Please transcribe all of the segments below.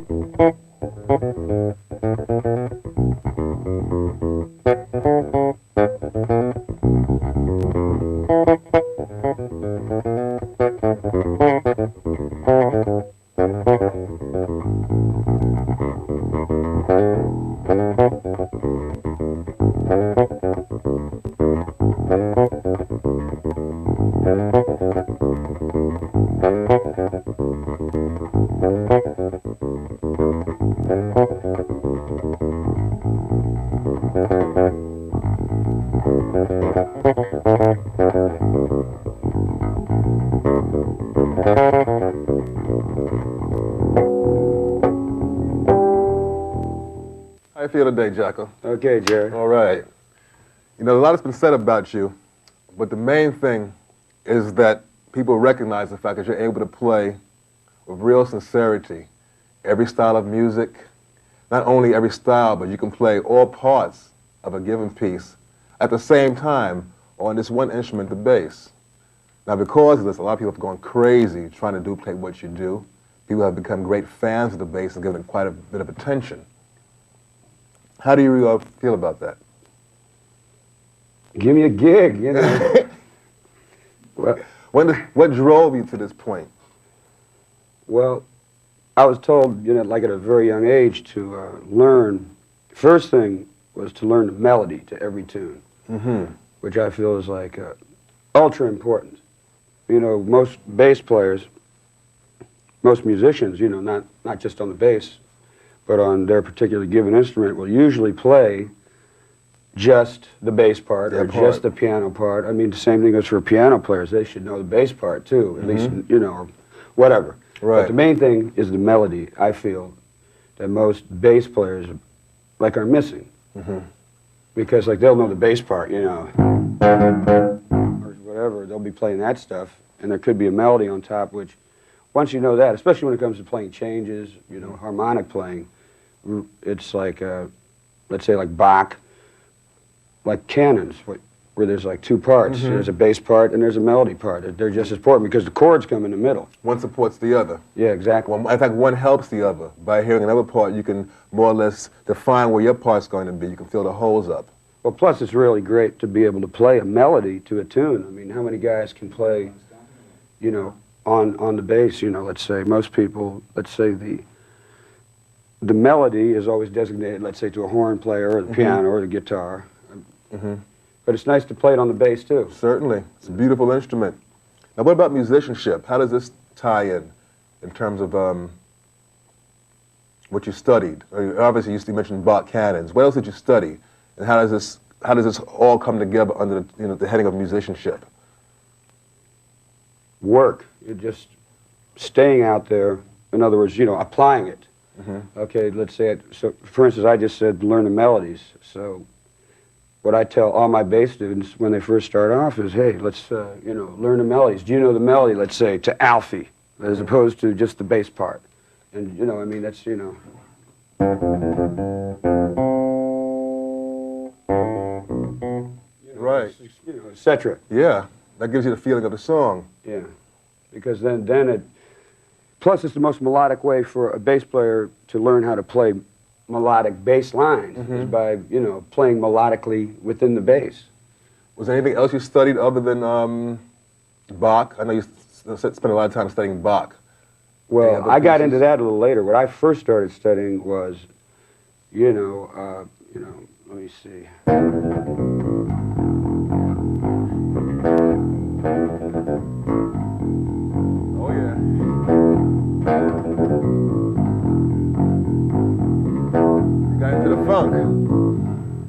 How you feel today, Jaco? Okay, Jerry. All right. You know, a lot has been said about you, but the main thing is that people recognize the fact that you're able to play with real sincerity every style of music. Not only every style, but you can play all parts of a given piece at the same time on this one instrument, the bass. Now, because of this, a lot of people have gone crazy trying to duplicate what you do. People have become great fans of the bass and given it quite a bit of attention. How do you feel about that? Give me a gig, you know. Well, what drove you to this point? Well, I was told, you know, like at a very young age to learn. First thing was to learn the melody to every tune, which I feel is like ultra important. You know, most bass players, most musicians, you know, not just on the bass, but on their particular given instrument, will usually play just the bass part or just the piano part. I mean, the same thing goes for piano players. They should know the bass part too, at least, you know, or whatever. Right. But the main thing is the melody, I feel, that most bass players like are missing. Because like they'll know the bass part, you know, or whatever, they'll be playing that stuff, and there could be a melody on top, which once you know that, especially when it comes to playing changes, you know, harmonic playing, it's like, let's say like Bach, like canons, where there's like two parts. There's a bass part and there's a melody part. They're just as important because the chords come in the middle. One supports the other. Yeah, exactly. Well, in fact, one helps the other. By hearing another part, you can more or less define where your part's going to be. You can fill the holes up. Well, plus it's really great to be able to play a melody to a tune. I mean, how many guys can play, you know, on the bass, you know, let's say most people, let's say the melody is always designated, let's say, to a horn player or the piano or the guitar. But it's nice to play it on the bass too. Certainly. It's a beautiful instrument. Now, what about musicianship? How does this tie in terms of what you studied? Obviously, you mentioned Bach canons. What else did you study? And how does this all come together under the heading of musicianship? Work. You're just staying out there. In other words, you know, applying it. Okay, let's say so for instance, I just said learn the melodies. So what I tell all my bass students when they first start off is, hey, let's you know, learn the melodies. Do you know the melody, let's say, to Alfie, as opposed to just the bass part? And you know, I mean, that's, you know. Right. You know, etc. Yeah, that gives you the feeling of the song. Yeah, because then it. Plus, it's the most melodic way for a bass player to learn how to play melodic bass lines is by, you know, playing melodically within the bass. Was there anything else you studied other than Bach? I know you spent a lot of time studying Bach. Well, I got into that a little later. What I first started studying was, you know, let me see. Oh yeah. Got into the funk.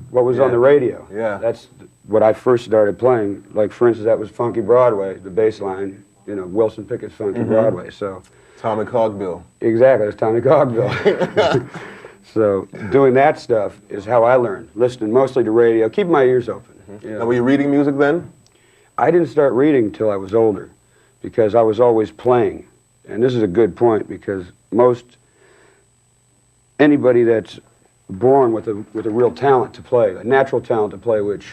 What was on the radio. Yeah. That's what I first started playing. Like, for instance, that was Funky Broadway, the bass line, you know, Wilson Pickett's Funky Broadway. So Tommy Cogbill. Exactly, it's Tommy Cogbill. So doing that stuff is how I learned, listening mostly to radio, keeping my ears open. You know. Now, were you reading music then? I didn't start reading until I was older because I was always playing. And this is a good point because anybody that's born with a real talent to play, a natural talent to play, which,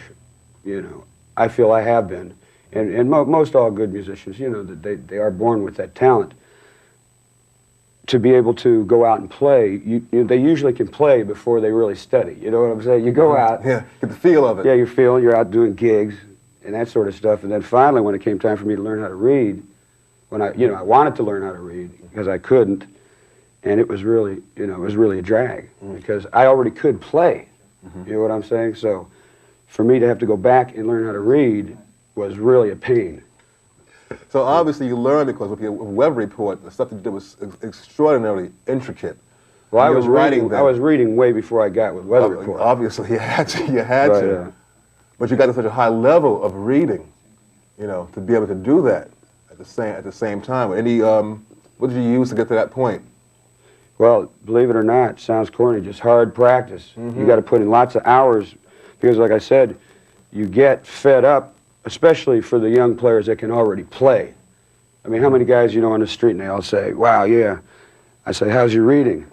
you know, I feel I have been, and most all good musicians, you know, that they are born with that talent, to be able to go out and play, they usually can play before they really study. You know what I'm saying? You go out. Yeah, get the feel of it. Yeah, you're out doing gigs and that sort of stuff. And then finally, when it came time for me to learn how to read, when I wanted to learn how to read because I couldn't, and it was really, it was really a drag because I already could play. You know what I'm saying? So for me to have to go back and learn how to read was really a pain. So obviously you learned because with your web report, the stuff that you did was extraordinarily intricate. Well, I was reading way before I got with weather report. Obviously you had to. But you got to such a high level of reading, to be able to do that at the same time. Any what did you use to get to that point? Well, believe it or not, it sounds corny, just hard practice. You got to put in lots of hours because, like I said, you get fed up, especially for the young players that can already play. I mean, how many guys on the street and they all say, "Wow, yeah." I say, "How's your reading?"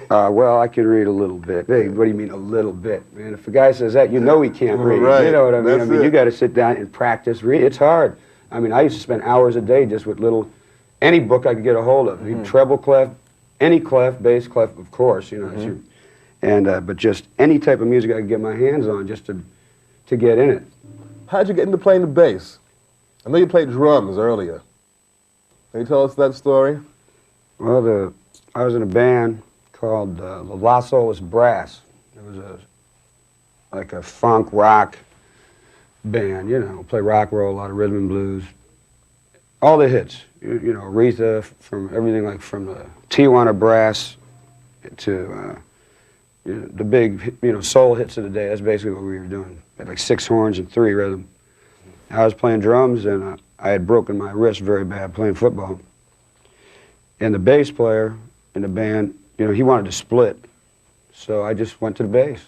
Well, I can read a little bit. Hey, what do you mean a little bit? Man, if a guy says that, he can't read. Right. You know what I mean? You got to sit down and practice read. It's hard. I mean, I used to spend hours a day just with any book I could get a hold of. Treble clef, any clef, bass clef, of course, but just any type of music I could get my hands on just to get in it. How'd you get into playing the bass? I know you played drums earlier. Can you tell us that story? Well, I was in a band called the Los Olas Brass. It was like a funk rock band, play rock roll, a lot of rhythm and blues. All the hits, Aretha, from everything from the Tijuana Brass to the big, soul hits of the day. That's basically what we were doing. Had like 6 horns and 3 rhythm. I was playing drums and I had broken my wrist very bad playing football. And the bass player in the band, he wanted to split. So I just went to the bass.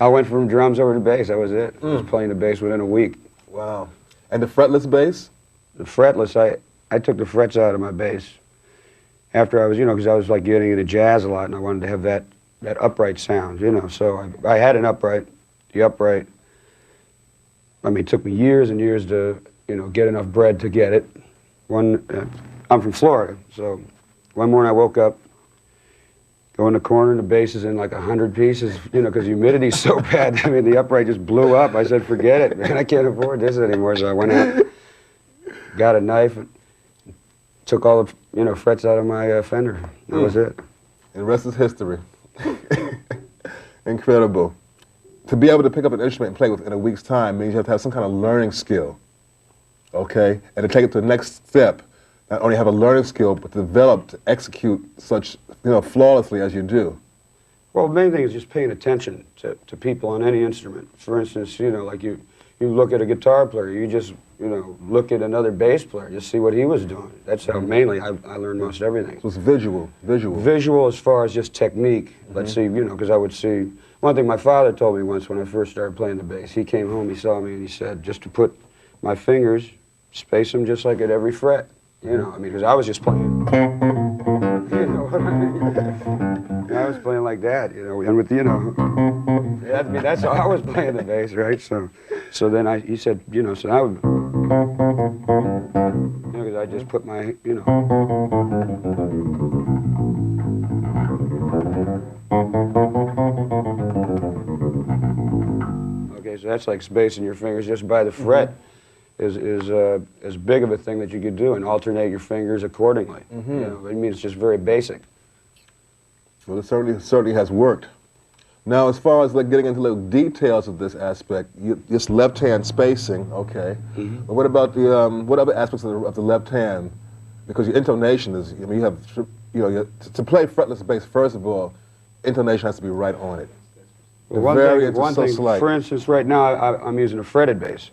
I went from drums over to bass, that was it. I was playing the bass within a week. Wow. And the fretless bass? The fretless, I took the frets out of my bass. After I was, because I was like getting into jazz a lot and I wanted to have that upright sound, So I had an upright, the upright. I mean, it took me years and years to, get enough bread to get it. I'm from Florida, so one morning I woke up, go in the corner and the bass is in like 100 pieces, because humidity's so bad. I mean, the upright just blew up. I said, forget it, man, I can't afford this anymore. So I went out, got a knife, and took all the, frets out of my Fender. That was it. And the rest is history. Incredible. To be able to pick up an instrument and play with in a week's time means you have to have some kind of learning skill, okay? And to take it to the next step, not only have a learning skill, but develop to execute such, flawlessly as you do. Well, the main thing is just paying attention to people on any instrument. For instance, like you look at a guitar player, you just, look at another bass player, just see what he was doing. That's how mainly I learned most everything. So it's visual. Visual as far as just technique. Let's see, because I would see, one thing my father told me once when I first started playing the bass, he came home, he saw me, and he said, just to put my fingers, space them just like at every fret. Because I was just playing. You know what I mean? I was playing like that, and with, that's how I was playing the bass, right? So then he said, so I would, because I just put my, Okay, so that's like spacing your fingers just by the fret. Is as big of a thing that you could do, and alternate your fingers accordingly. I mean, it's just very basic. Well, it certainly has worked. Now, as far as getting into little details of this aspect, this left-hand spacing, okay. But what about the what other aspects of the left hand? Because your intonation is, you have, to play fretless bass. First of all, intonation has to be right on it. Well, one thing, for instance, right now I'm using a fretted bass.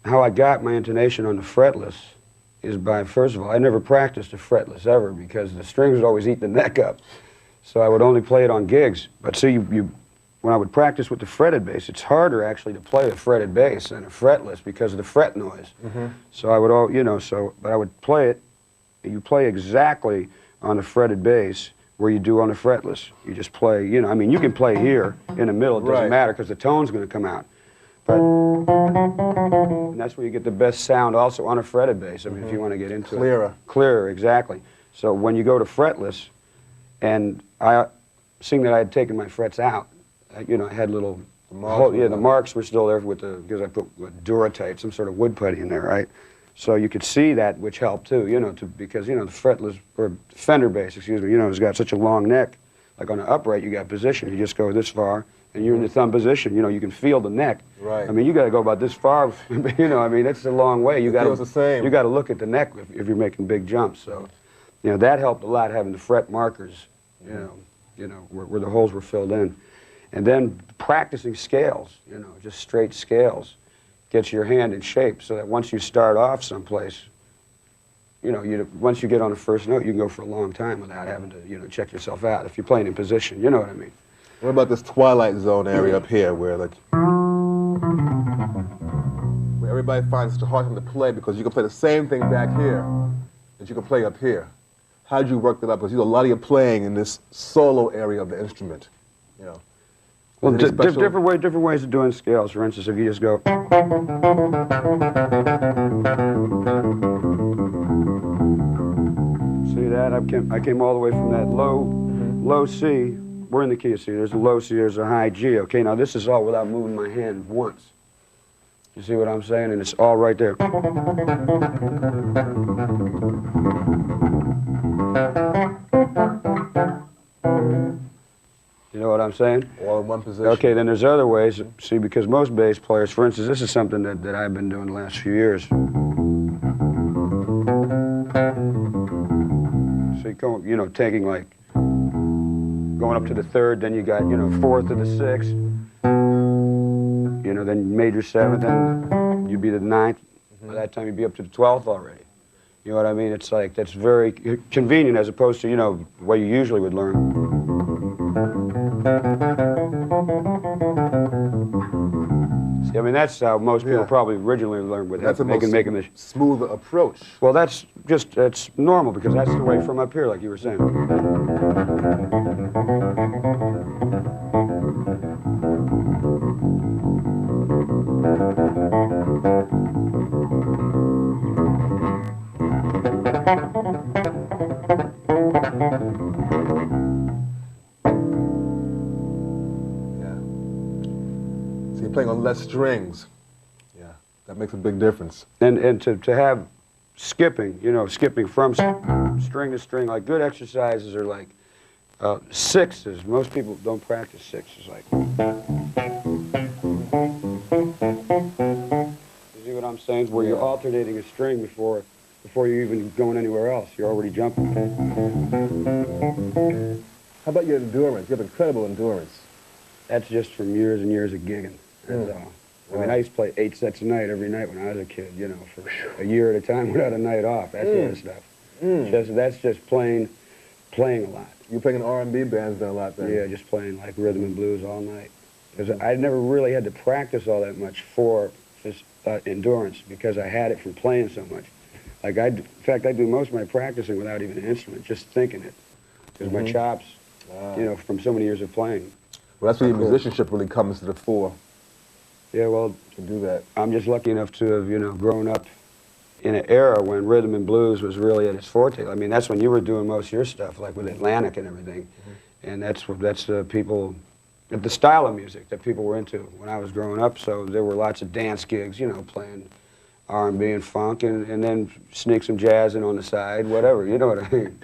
How I got my intonation on the fretless is by, first of all, I never practiced the fretless ever because the strings would always eat the neck up. So I would only play it on gigs. But see, when I would practice with the fretted bass, it's harder actually to play a fretted bass than a fretless because of the fret noise. So I would but I would play it, you play exactly on the fretted bass where you do on the fretless. You just play, I mean, you can play here in the middle, it doesn't matter because the tone's going to come out. But and that's where you get the best sound also on a fretted bass. I mean, if you want to get into Clearer. it. Clearer, exactly. So when you go to fretless, and seeing that I had taken my frets out, you know, I had little, the marks were still there with because I put Duratite, some sort of wood putty in there, right? So you could see that, which helped too, you know, because, you know, the fretless, or Fender bass, excuse me, you know, it's got such a long neck. Like on an upright, you got position. You just go this far, and you're in the thumb position. You know, you can feel the neck. Right. I mean, you got to go about this far. You know, I mean, that's a long way. You got feels the same. You got to look at the neck if you're making big jumps. So, you know, that helped a lot, having the fret markers. You know, where the holes were filled in, and then practicing scales. You know, just straight scales, gets your hand in shape, so that once you start off someplace, you know, once you get on the first note, you can go for a long time without having to, you know, check yourself out if you're playing in position. You know what I mean? What about this twilight zone area up here, where everybody finds it hard to play because you can play the same thing back here that you can play up here? How did you work that up? Because you know, a lot of your playing in this solo area of the instrument, you know. Well, different ways of doing scales. For instance, if you just go. See that? I came all the way from that low C. We're in the key of C. There's a low C, there's a high G. Okay, now this is all without moving my hand once. You see what I'm saying? And it's all right there. You know what I'm saying? All in one position. Okay, then there's other ways. See, because most bass players, for instance, this is something that I've been doing the last few years. So you know, taking like, going up to the third, then you got, you know, fourth to the sixth, you know, then major seventh, then you'd be to the ninth. By that time, you'd be up to the 12th already. You know what I mean? It's like, that's very convenient as opposed to, you know, what you usually would learn. See, I mean, that's how most people probably originally learned with that's making the smoother approach. Well, that's normal because that's the way from up here, like you were saying. Playing on less strings, yeah, that makes a big difference. And to have skipping, you know, skipping from string to string, like good exercises are like sixes. Most people don't practice sixes. Like, you see what I'm saying? Where you're alternating a string before you're even going anywhere else. You're already jumping. How about your endurance? You have incredible endurance. That's just from years and years of gigging. That's all. I mean, I used to play 8 sets a night every night when I was a kid, you know, for a year at a time without a night off, that sort of stuff. That's just playing a lot. You playing in R&B bands then a lot then? Yeah, just playing like rhythm and blues all night. Because I never really had to practice all that much for this endurance because I had it from playing so much. Like in fact, I do most of my practicing without even an instrument, just thinking it. Because my chops, you know, from so many years of playing. Well, that's where your musicianship really comes to the fore. Yeah, well, to do that. I'm just lucky enough to have, you know, grown up in an era when rhythm and blues was really at its forte. I mean, that's when you were doing most of your stuff, like with Atlantic and everything. And that's people, the style of music that people were into when I was growing up. So there were lots of dance gigs, you know, playing R&B and funk, and then sneak some jazz in on the side, whatever, you know what I mean.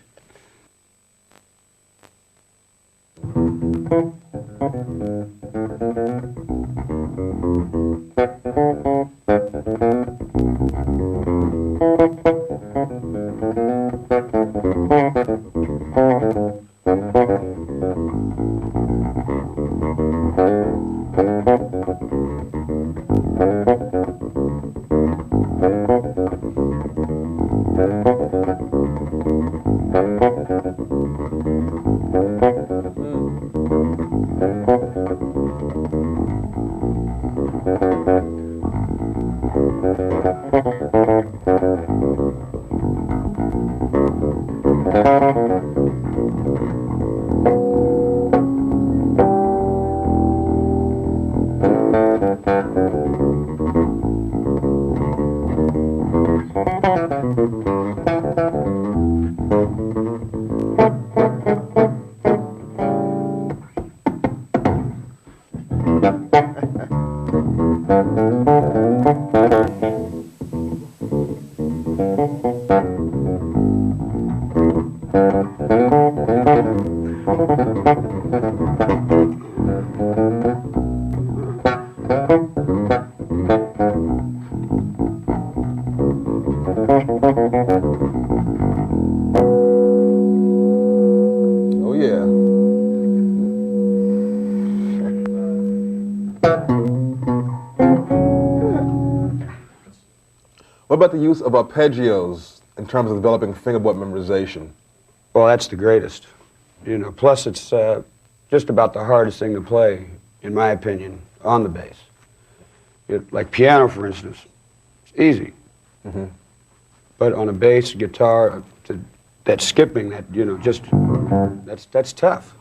Oh yeah. What about the use of arpeggios in terms of developing fingerboard memorization? Well, that's the greatest. You know, plus it's just about the hardest thing to play, in my opinion, on the bass. Like piano, for instance, it's easy. Mm-hmm. But on a bass, guitar, that skipping, that, you know, just, that's tough.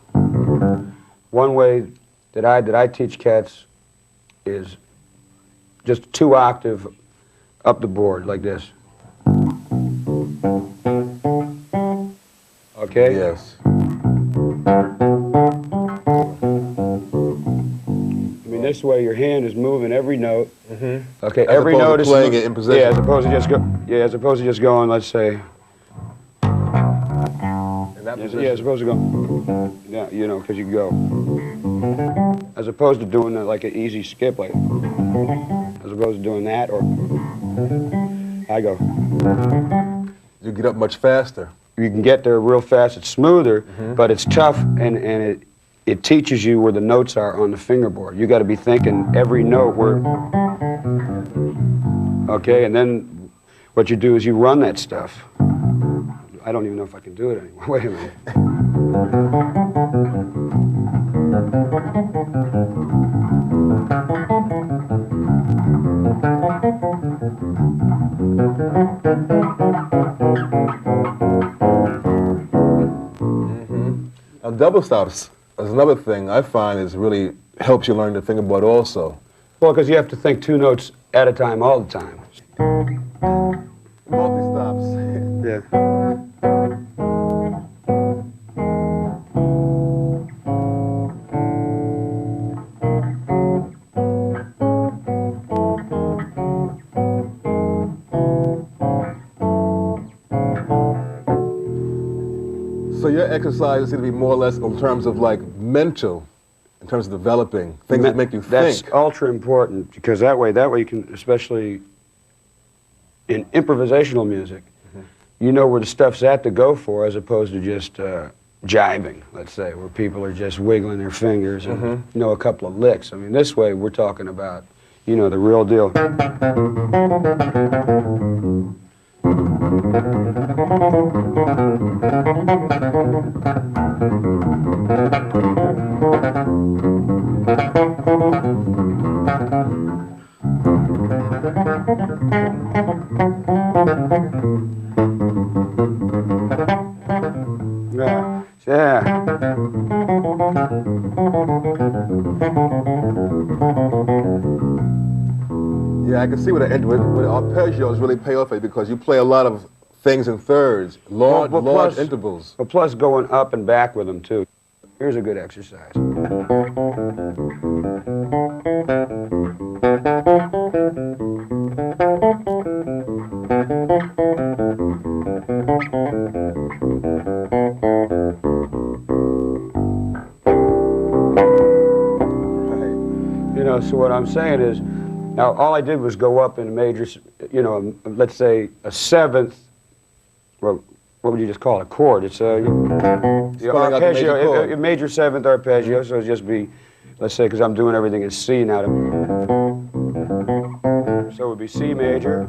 One way that I teach cats is just 2 octave up the board, like this. Okay? Yes. I mean, this way your hand is moving every note. Mm-hmm. Okay, As every opposed to note is playing it in position. Yeah, as opposed to just going, let's say. In that position. Yeah, as opposed to go. Yeah, you know, because you can go. As opposed to doing like an easy skip, like. As opposed to doing that, or I go. You get up much faster. You can get there real fast. It's smoother, but it's tough, and it teaches you where the notes are on the fingerboard. You got to be thinking every note where. Okay, and then what you do is you run that stuff. I don't even know if I can do it anymore. Wait a minute. Now, double stops is another thing I find is really helps you learn the fingerboard also. Well, because you have to think 2 notes at a time all the time. Multi-stops. Yeah. So your exercises seem to be more or less in terms of like mental, in terms of developing things that make you That's think. ultra important, because that way you can, especially in improvisational music, you know where the stuff's at to go for, as opposed to just jiving, let's say, where people are just wiggling their fingers and know a couple of licks. I mean, this way we're talking about, you know, the real deal. Yeah. Yeah, I can see with arpeggios really pay off it because you play a lot of things in thirds, large intervals. But plus going up and back with them too. Here's a good exercise. You know, so what I'm saying is, now all I did was go up in a major, you know, let's say a 7th, well, what would you just call it, a chord? It's a arpeggio, a major 7th arpeggio, so it'd just be, let's say, because I'm doing everything in C now. So it would be C major,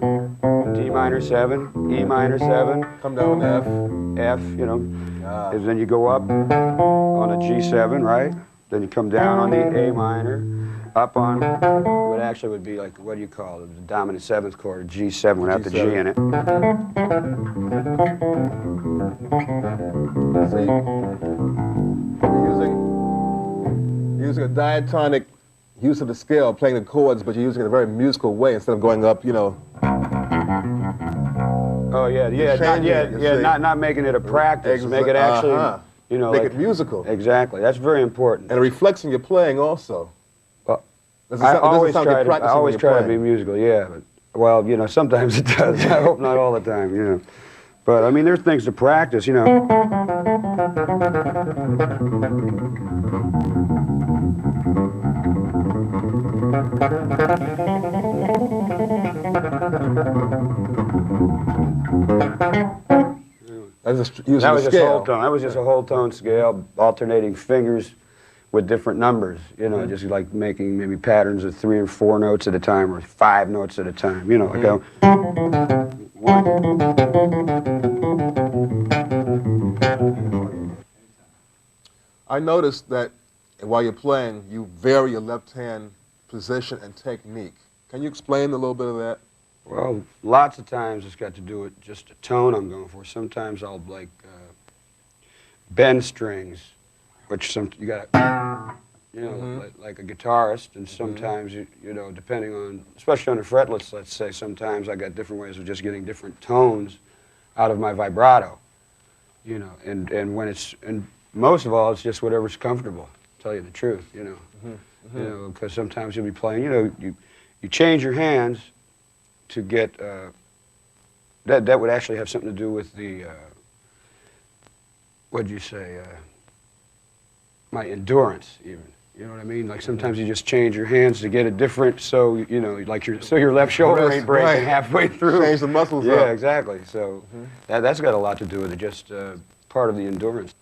D minor 7, E minor 7. Come down F. F, you know, and then you go up on a G7, right? Then you come down on the A minor, up on what actually would be like, what do you call it, the dominant 7th chord, G7 without the G in it. See, you're using a diatonic use of the scale, playing the chords, but you're using it in a very musical way instead of going up, you know. Oh yeah, not making it a practice. Make it actually, you know, make like, it musical. Exactly, that's very important. And it reflects in your playing also. Well, I always try to be musical. Yeah, but, well, you know, sometimes it does. I hope not all the time. You know, but I mean, there's things to practice. You know. That was just whole tone. That was just a whole tone scale, alternating fingers with different numbers. You know, just like making maybe patterns of 3 or 4 notes at a time, or 5 notes at a time. You know, like a one. I noticed that while you're playing, you vary your left hand position and technique. Can you explain a little bit of that? Well, lots of times it's got to do with just a tone I'm going for. Sometimes I'll like bend strings, which you got to, you know, like a guitarist, and sometimes you know, depending on, especially on the fretlets, let's say, sometimes I got different ways of just getting different tones out of my vibrato, you know, and when it's, and most of all, it's just whatever's comfortable. Tell you the truth, you know, you know, because sometimes you'll be playing, you know, you change your hands to get, that would actually have something to do with the, what'd you say, my endurance even, you know what I mean? Like sometimes you just change your hands to get it different, so, you know, like so your left shoulder ain't breaking halfway through. Change the muscles up. Yeah, exactly, so that's got a lot to do with it, just part of the endurance.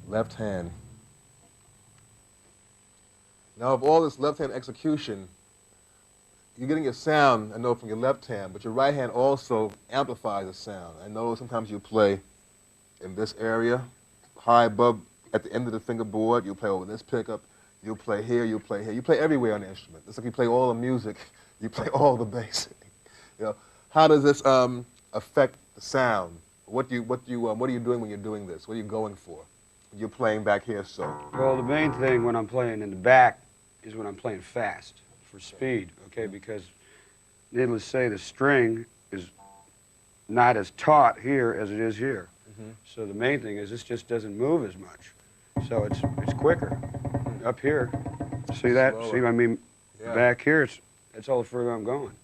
Left hand. Now, of all this left-hand execution, you're getting your sound, I know, from your left hand, but your right hand also amplifies the sound. I know sometimes you play in this area, high above, at the end of the fingerboard, you'll play over this pickup, you'll play here, you'll play here. You play everywhere on the instrument. It's like you play all the music, you play all the bass. You know, how does this affect the sound? What are you doing when you're doing this? What are you going for? You're playing back here, so. Well, the main thing when I'm playing in the back is when I'm playing fast for speed, okay? Because, needless to say, the string is not as taut here as it is here. So the main thing is this just doesn't move as much. So it's quicker. Up here, see that? Slower. See, I mean, Yeah. back here, it's all the further I'm going.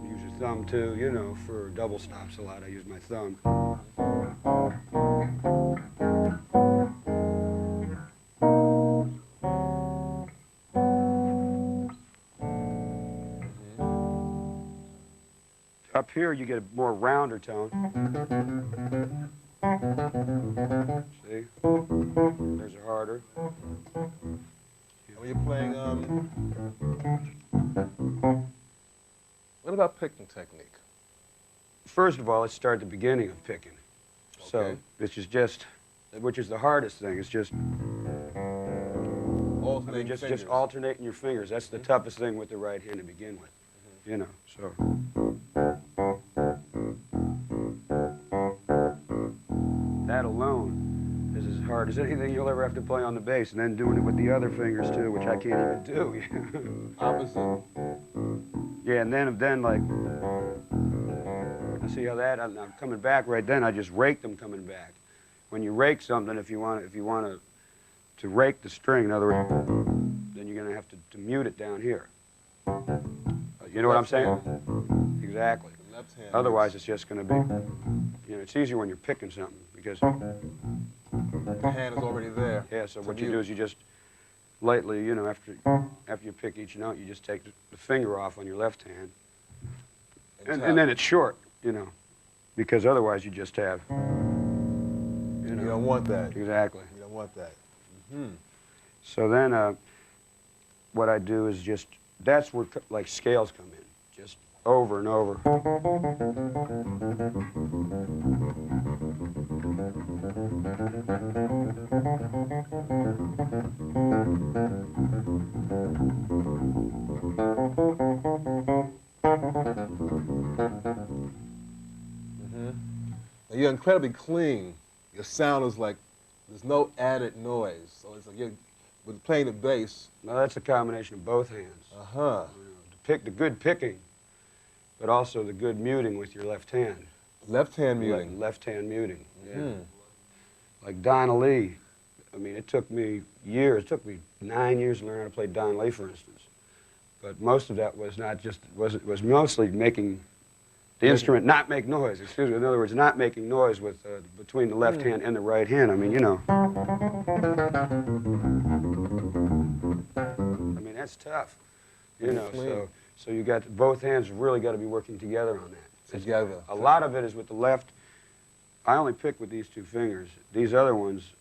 Use your thumb too, you know, for double stops a lot. I use my thumb. Up here, you get a more rounder tone. See? There's a harder. When you're playing, what about picking technique? First of all, let's start at the beginning of picking. So, Okay. this is just, which is the hardest thing, it's just, Alternating just fingers. alternating your fingers. That's the toughest thing with the right hand to begin with. You know, so. That alone is as hard as anything you'll ever have to play on the bass, and then doing it with the other fingers too, which I can't even do. Opposite. Yeah, and then like, I see how that, I'm coming back right then, I just rake them coming back. When you rake something, if you want to rake the string, in other words, then you're gonna have to mute it down here. You know what I'm saying? Exactly. Left hand. Otherwise, it's just gonna be, you know, it's easier when you're picking something, because, The hand is already there. yeah, so to what you mute. do is you just lightly, you know, after you pick each note, you just take the finger off on your left hand, and then it's short, you know, because otherwise you just have, you know. You don't want that. Exactly. You don't want that. So then what I do is just, that's where like scales come in, just over and over. Now, you're incredibly clean. Your sound is like, there's no added noise. So it's like you're, with playing the bass. Now that's a combination of both hands. Uh-huh. You know, to pick the good picking, but also the good muting with your left hand. Left hand muting. Left hand muting. Yeah. Like Donna Lee. I mean, it took me years. It took me 9 years to learn how to play Donna Lee, for instance. But most of that was not just, was mostly making the instrument not make noise. Excuse me. In other words, not making noise with between the left hand and the right hand. I mean, you know. I mean, that's tough. You know, so you got, both hands really got to be working together on that. Together. A lot of it is with the left. I only pick with these two fingers. These other ones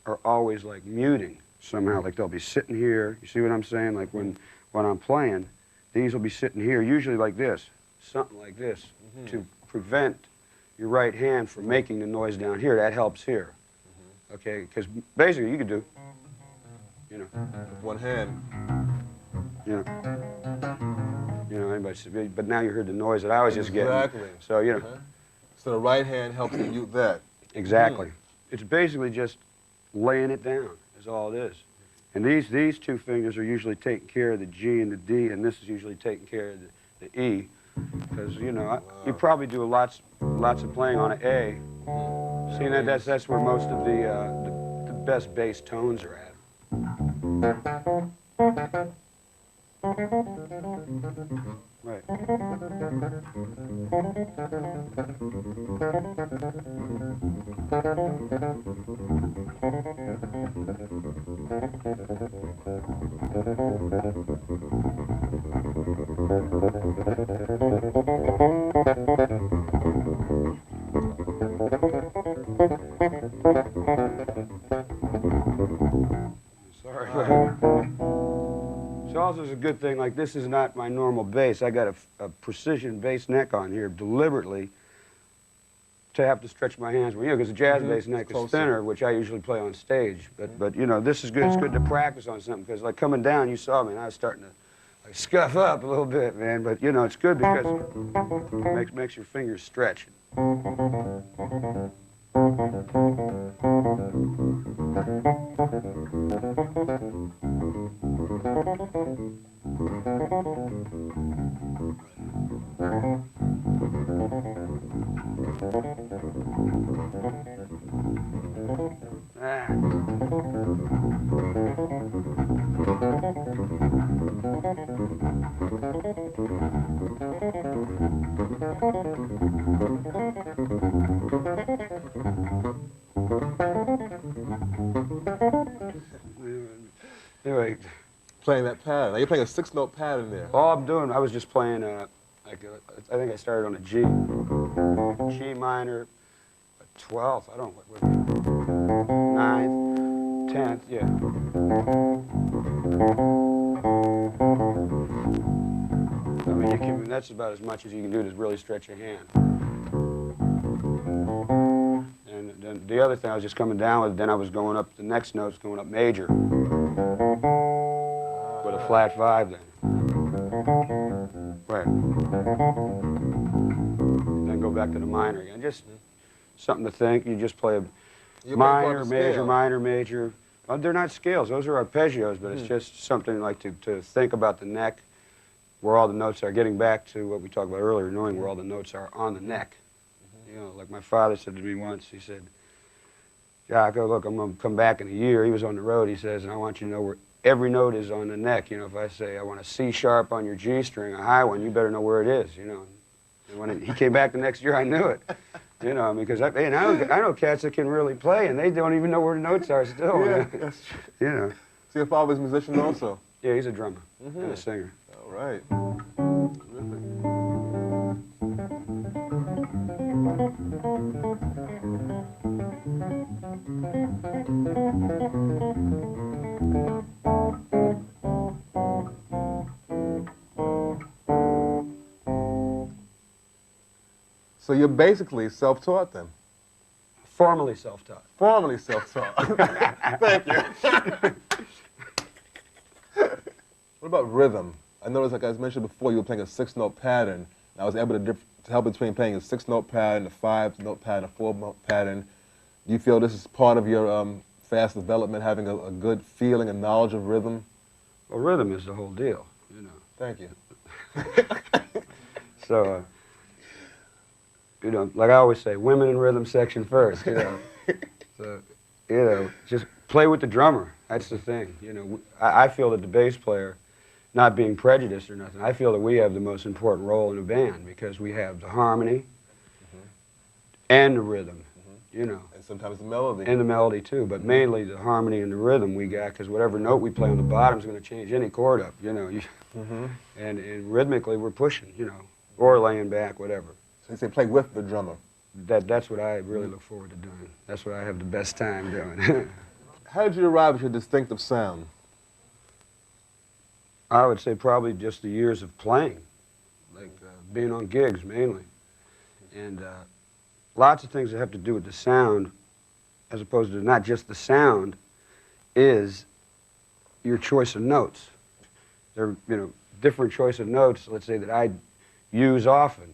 are always like muting somehow. Like they'll be sitting here. You see what I'm saying? Like when I'm playing, these will be sitting here, usually like this, something like this, to prevent your right hand from making the noise down here. That helps here. Okay, because basically you could do, you know. With one hand. You know, anybody, but now you heard the noise that I was just getting. Exactly. So, you know. So the right hand helps you mute that. Exactly. It's basically just laying it down, is all it is. And these two fingers are usually taking care of the G and the D, and this is usually taking care of the E. Because, you know, you probably do lots of playing on an A. See, that's where most of the best bass tones are at. Right. Sorry. It's also a good thing, like this is not my normal bass. I got a precision bass neck on here deliberately to have to stretch my hands. Well, because the jazz bass neck is thinner, which I usually play on stage. But you know, this is good. It's good to practice on something because like coming down, you saw me, and I was starting to like scuff up a little bit, man. But you know, it's good because it makes your fingers stretch. Anyway, Playing that pattern. Now you're playing a 6-note pattern there. all I'm doing, I was just playing, I think I started on a G. G minor, 12th, I don't know, what 9th, 10th, yeah. I mean, you can, that's about as much as you can do to really stretch your hand. And then the other thing I was just coming down with, then I was going up, the next note's going up major. With a flat 5 then. Right. Then go back to the minor again. Just something to think. You just play a minor, major, minor, major. Well, they're not scales. Those are arpeggios, but it's just something like to think about the neck, where all the notes are. Getting back to what we talked about earlier, knowing where all the notes are on the neck. You know, like my father said to me once, he said, Jaco, look, I'm going to come back in a year. He was on the road, he says, and I want you to know where every note is on the neck. You know, if I say I want a C sharp on your G string, a high one, you better know where it is, you know. And when he came back the next year, I knew it. You know, because I know cats that can really play, and they don't even know where the notes are still. Yeah, you know. So your father's a musician also? Yeah, he's a drummer and a singer. All right. Terrific. So you're basically self-taught then? Formally self-taught. Formally self-taught. Thank you. What about rhythm? I noticed, like I mentioned before, you were playing a 6-note pattern. And I was able to tell between playing a 6-note pattern, a 5-note pattern, a 4-note pattern. Do you feel this is part of your fast development, having a good feeling and knowledge of rhythm? Well, rhythm is the whole deal, you know. Thank you. So, you know, like I always say, women in rhythm section first, you know. So, you know, just play with the drummer. That's the thing, you know. I feel that the bass player, not being prejudiced or nothing, I feel that we have the most important role in a band because we have the harmony and the rhythm, you know. And sometimes the melody. And the melody too, but mainly the harmony and the rhythm we got, because whatever note we play on the bottom is going to change any chord up, you know. And rhythmically we're pushing, you know, or laying back, whatever. So you say play with the drummer. That's what I really look forward to doing. That's what I have the best time doing. How did you arrive at your distinctive sound? I would say probably just the years of playing, like being on gigs mainly. And lots of things that have to do with the sound, as opposed to not just the sound, is your choice of notes. There are, you know, different choice of notes, let's say, that I use often.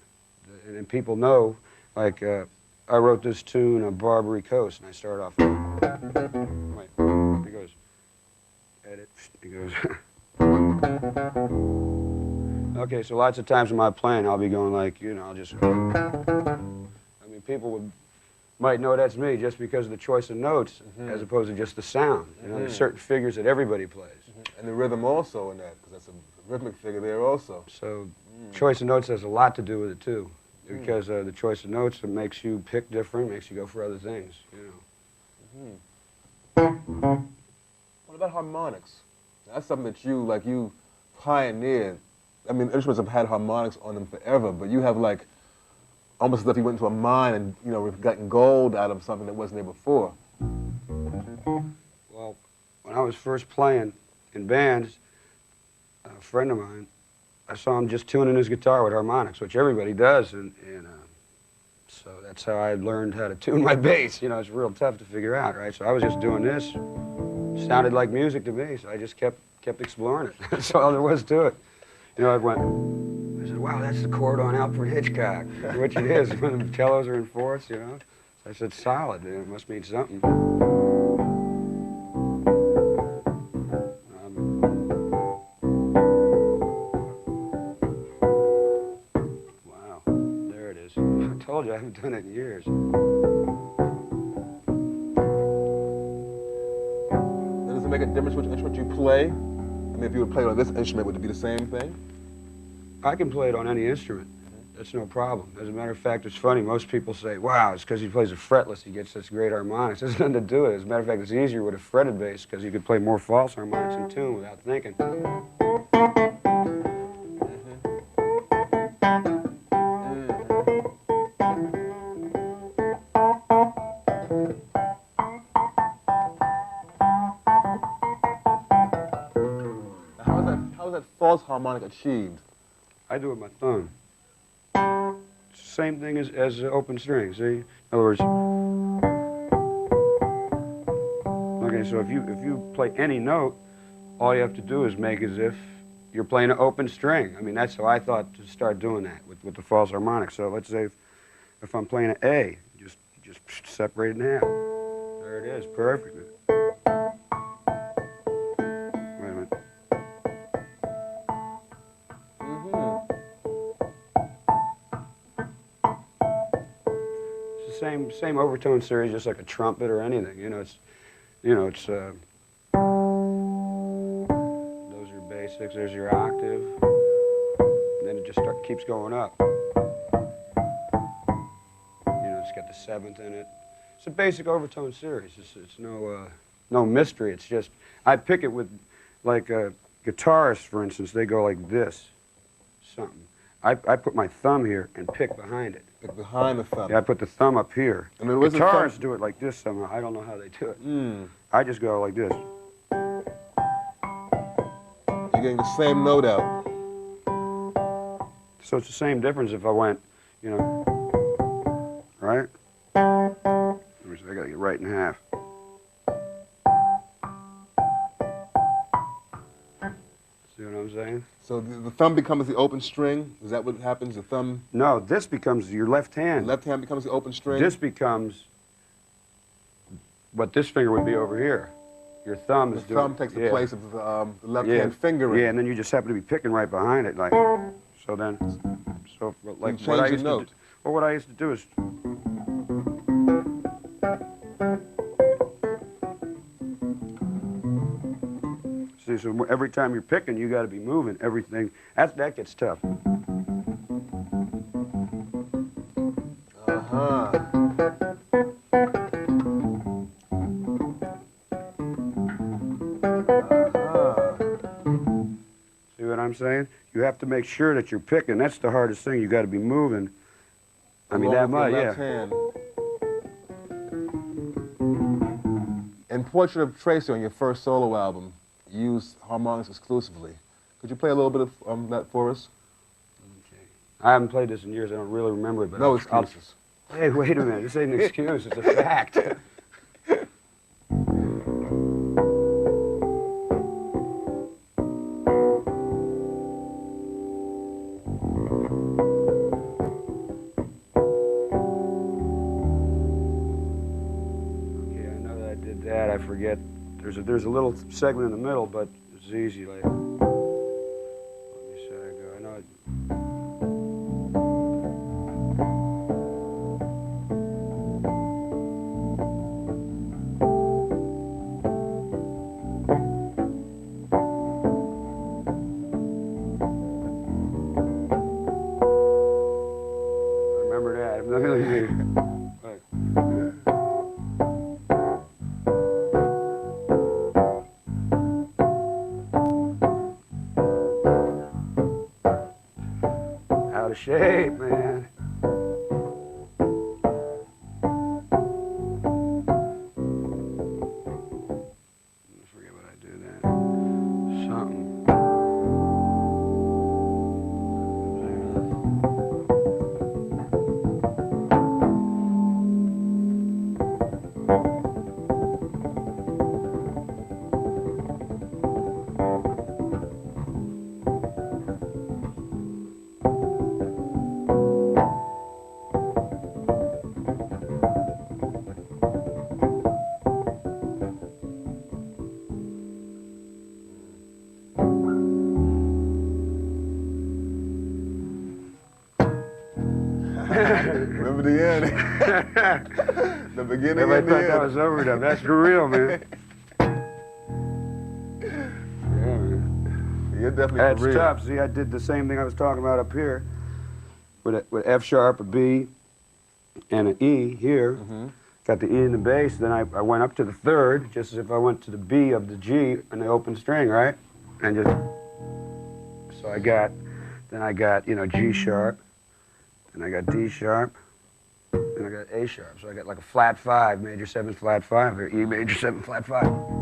And people know, like, I wrote this tune on Barbary Coast, and I start off, wait, it goes, edit, it goes, okay, so lots of times when I'm playing, I'll be going like, you know, I'll just, I mean, people might know that's me just because of the choice of notes, as opposed to just the sound. You know, there's certain figures that everybody plays. And the rhythm also in that, because that's a Rhythmic figure there also. So choice of notes has a lot to do with it too, because the choice of notes, it makes you pick different, makes you go for other things, you know. What about harmonics? That's something that you pioneered. I mean, instruments have had harmonics on them forever, but you have like almost as if you went into a mine and, you know, gotten gold out of something that wasn't there before. Well, when I was first playing in bands, a friend of mine, I saw him just tuning his guitar with harmonics, which everybody does, and so that's how I learned how to tune my bass. You know, it's real tough to figure out, right? So I was just doing this. Sounded like music to me, so I just kept exploring it. That's all there was to it. You know, I said, wow, that's the chord on Alfred Hitchcock, which it is when the cellos are in fourths, you know. So I said, solid, it must mean something. Wow, there it is. I told you I haven't done it in years. Does it make a difference which instrument you play? I mean, if you would play it on this instrument, would it be the same thing? I can play it on any instrument. That's no problem. As a matter of fact, it's funny. Most people say, wow, it's because he plays a fretless, he gets such great harmonics. There's nothing to do with it. As a matter of fact, it's easier with a fretted bass because you could play more false harmonics in tune without thinking. How is that false harmonic achieved? I do it with my thumb. It's the same thing as open string, see? In other words, okay, so if you play any note, all you have to do is make as if you're playing an open string. I mean, that's how I thought to start doing that with the false harmonic. So let's say if I'm playing an A, just separate it in half. There it is, perfect. Same overtone series, just like a trumpet or anything. It's those are basics. There's your octave, and then it just keeps going up. It's got the seventh in it. It's a basic overtone series. It's no mystery. It's just I pick it with like guitarists, for instance. They go like this, something. I put my thumb here and pick behind it. Pick behind the thumb. Yeah, I put the thumb up here. And then guitarists do it like this somehow. I don't know how they do it. I just go like this. You're getting the same note out. So it's the same difference if I went, right? I gotta get right in half. See what I'm saying? So the thumb becomes the open string? Is that what happens? The thumb? No, this becomes your left hand. The left hand becomes the open string? This becomes what this finger would be over here. Your thumb is doing... The thumb takes the place of the left hand finger. Yeah, and then you just happen to be picking right behind it, like... So then... So, like, what I used to do... Well, what I used to do is... See, so every time you're picking, you got to be moving everything. That gets tough. See what I'm saying? You have to make sure that you're picking. That's the hardest thing. You got to be moving. I mean, that much, yeah. Hand. In Portrait of Tracy on your first solo album, you used harmonics exclusively. Could you play a little bit of that for us? Okay. I haven't played this in years. I don't really remember it. But no excuses. Hey, wait a minute. This ain't an excuse. It's a fact. I forget. There's a little segment in the middle, but it's easy. Like, let me see how I go. I know it. Out of shape, man. I forget what I do then. Something. Remember the end? The beginning Everybody and the thought end. that was overdone. That's for real, man. Yeah, man. You're definitely That's for real. tough. See, I did the same thing I was talking about up here with F sharp, a B, and an E here. Got the E in the bass, then I went up to the third, just as if I went to the B of the G in the open string, right? And just, so I got, you know, G sharp, then I got D sharp, then I got A sharp. So I got like a flat 5, major 7 flat 5, or E major 7 flat 5.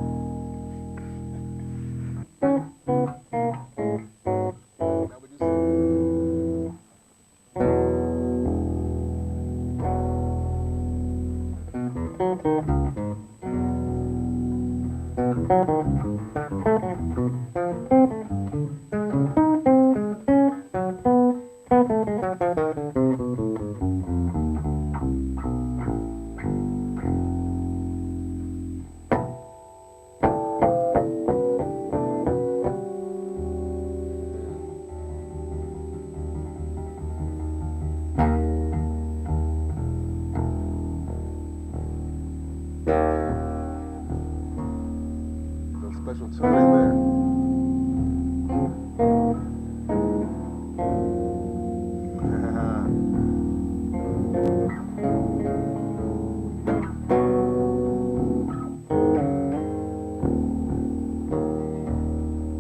Special tuning there.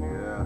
Yeah.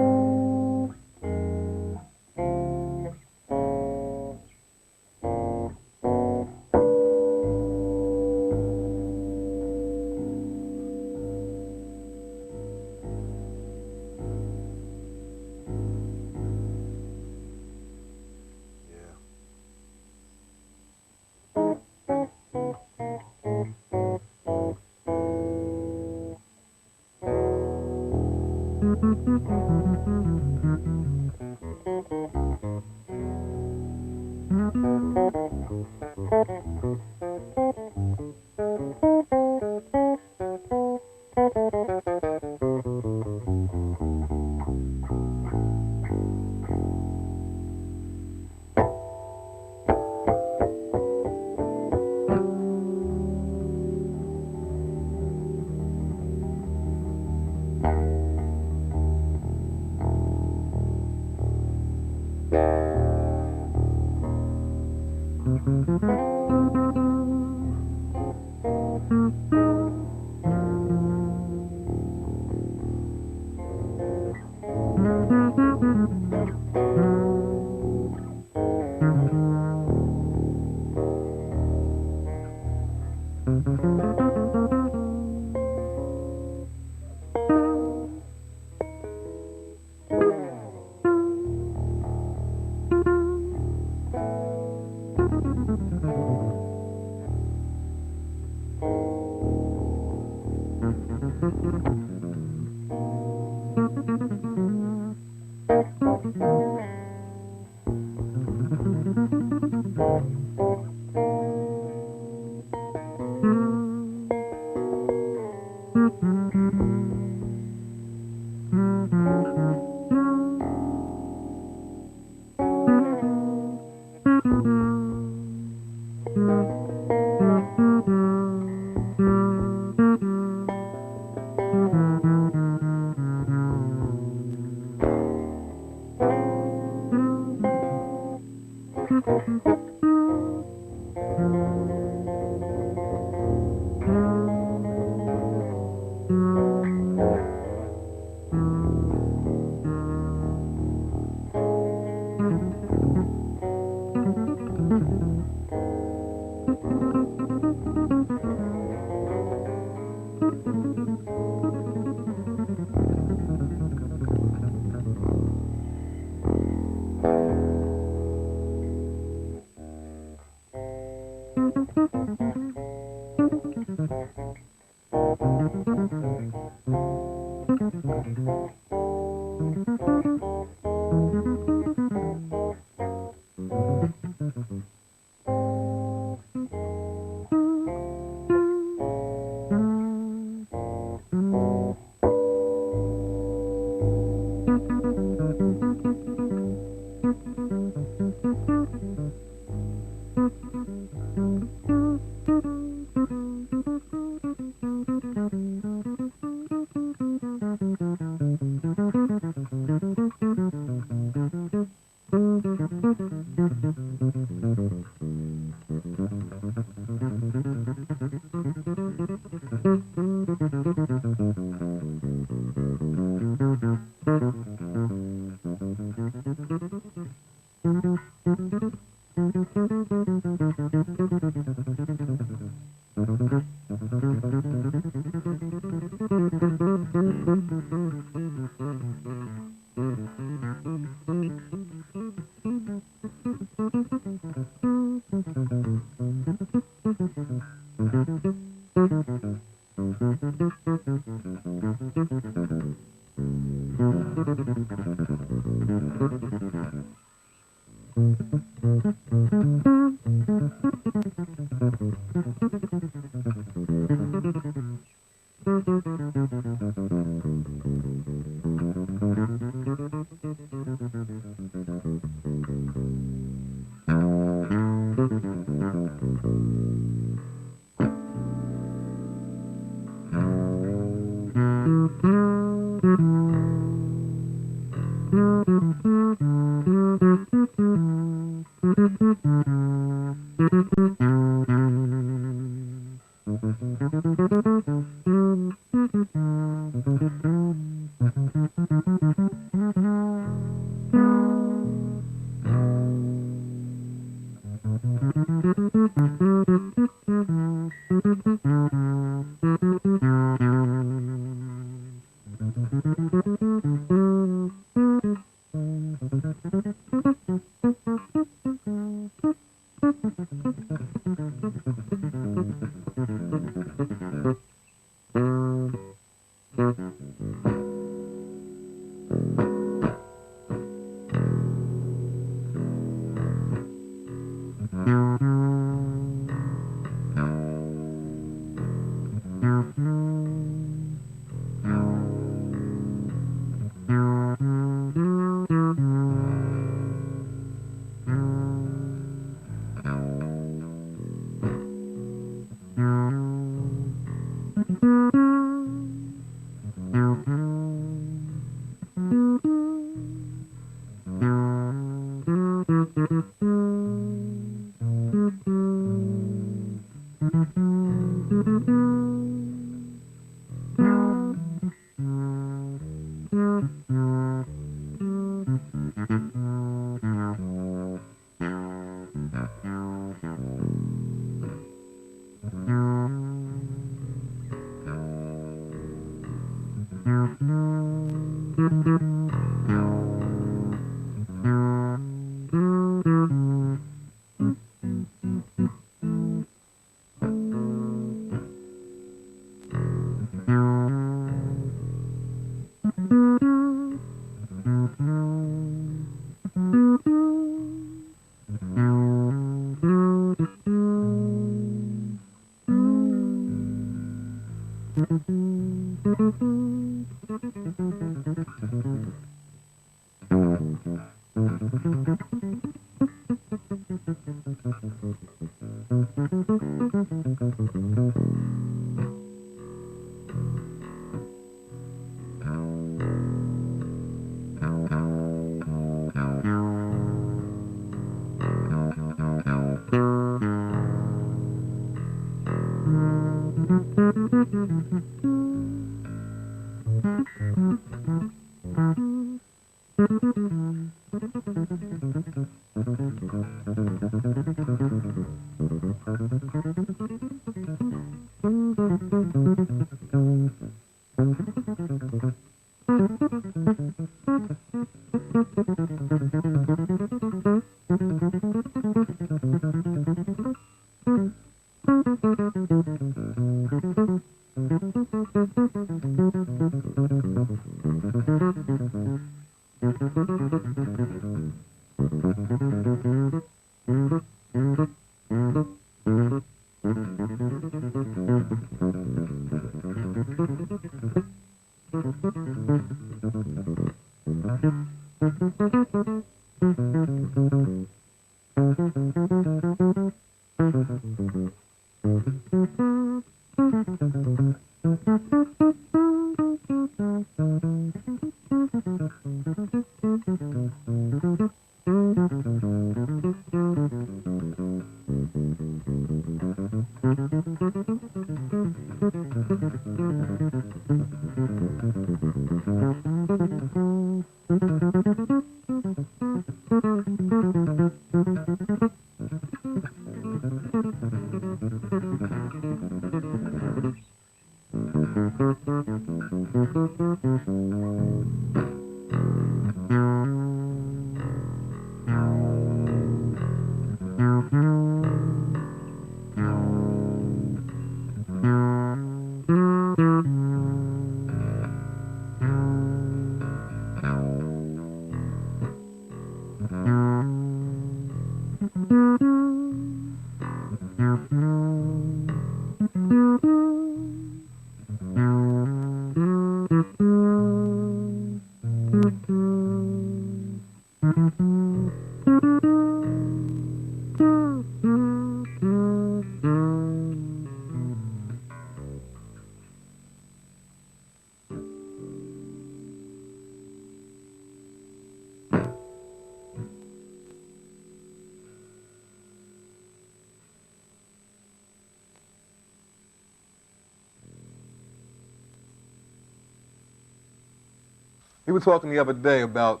We were talking the other day about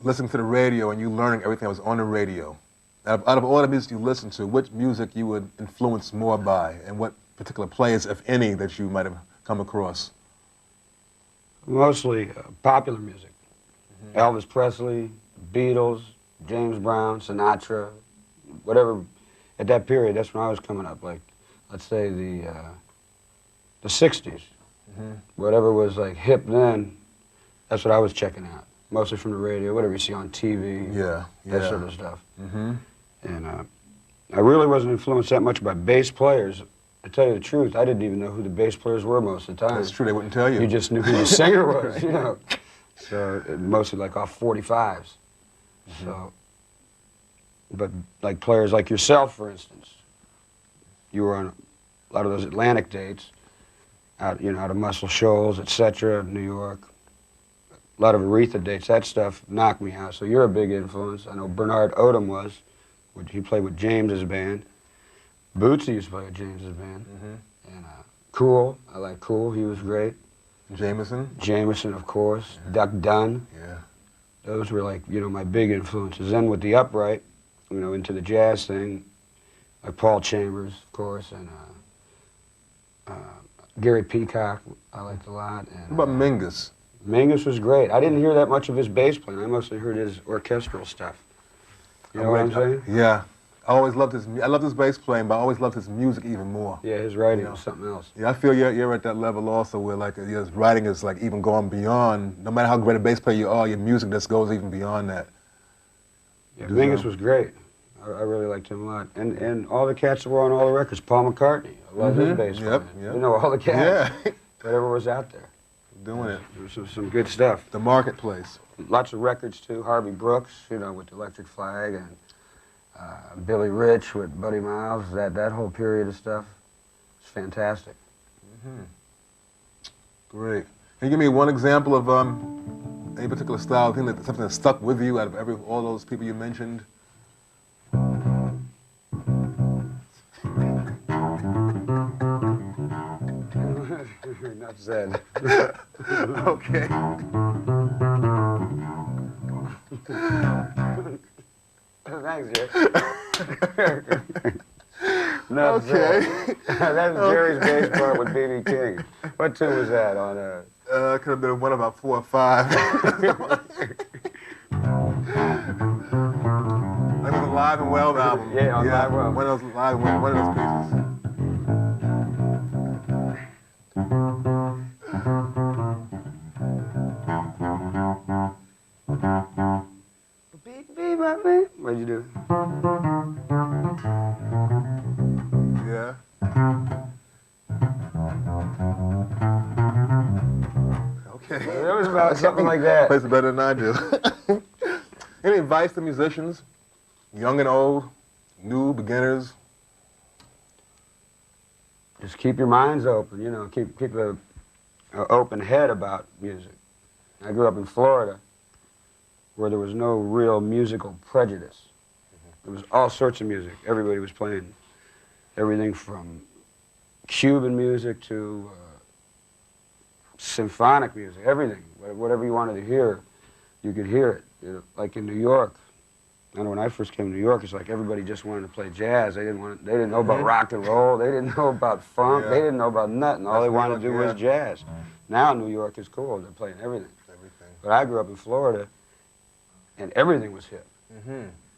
listening to the radio and you learning everything that was on the radio. Out of all the music you listen to, which music you would influence more by, and what particular players, if any, that you might have come across? Mostly popular music. Mm-hmm. Elvis Presley, Beatles, James Brown, Sinatra, whatever. At that period, that's when I was coming up. Like, let's say the 60s. Mm-hmm. Whatever was like hip then, that's what I was checking out. Mostly from the radio, whatever you see on TV, that sort of stuff. Mm-hmm. And I really wasn't influenced that much by bass players. To tell you the truth, I didn't even know who the bass players were most of the time. That's true, they wouldn't tell you. You just knew who the singer was, Right. you know. So mostly like off 45s. Mm-hmm. So, but like players like yourself, for instance, you were on a lot of those Atlantic dates, out of Muscle Shoals, etc., New York. a lot of Aretha dates. That stuff knocked me out. So you're a big influence. I know Bernard Odom was. He played with James's band. Bootsy used to play with James's band. And Cool, I like Cool. He was great. Jameson? Jameson, of course. Duck Dunn. Yeah. Those were like, you know, my big influences. Then with the upright, you know, into the jazz thing, like Paul Chambers, of course, and Gary Peacock, I liked a lot. And, what about Mingus? Mingus was great. I didn't hear that much of his bass playing. I mostly heard his orchestral stuff. You know what I'm saying? Yeah. I always loved I loved his bass playing, but I always loved his music even more. Yeah, his writing was something else. Yeah, I feel you're at that level also where like your writing is like even going beyond, no matter how great a bass player you are, your music just goes even beyond that. Yeah, Mingus was great. I really liked him a lot. And all the cats that were on all the records, Paul McCartney, I love his bass playing. Yep. You know, all the cats, yeah. whatever was out there. Doing it. There was some good stuff. The Marketplace. Lots of records too, Harvey Brooks, you know, with the Electric Flag, and Billy Rich with Buddy Miles, that whole period of stuff. It's fantastic. Great. Can you give me one example of any particular style, something that stuck with you out of all those people you mentioned? Enough said. Okay. Thanks, Jay. No, okay. That's Jerry's bass part with B.B. King. What tune was that on? Could have been one about 4 or 5. That was a Live and Well album. Yeah, on Live and Well. One of those Live and Well, one of those pieces. What'd you do? Yeah. Okay. It was about something like that. Plays it better than I do. Any advice to musicians, young and old, new, beginners? Just keep your minds open, you know, keep a open head about music. I grew up in Florida, where there was no real musical prejudice. There was all sorts of music. Everybody was playing everything from Cuban music to symphonic music, everything. Whatever you wanted to hear, you could hear it. You know, like in New York, I know when I first came to New York, it's like everybody just wanted to play jazz. They didn't know about rock and roll. They didn't know about funk. Yeah. They didn't know about nothing. All they wanted to do was jazz. Now New York is cool. They're playing everything. But I grew up in Florida, and everything was hip.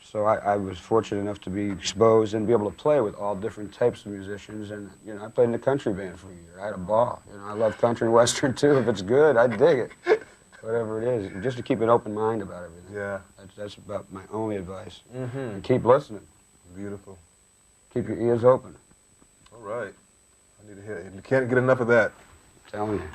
So I was fortunate enough to be exposed and be able to play with all different types of musicians. And you know, I played in a country band for a year. I had a ball. You know, I love country and western too. If it's good, I dig it. Whatever it is, just to keep an open mind about everything. Yeah. That's about my only advice. And keep listening. Beautiful. Keep your ears open. All right. I need to hear it. You can't get enough of that. I'm telling you.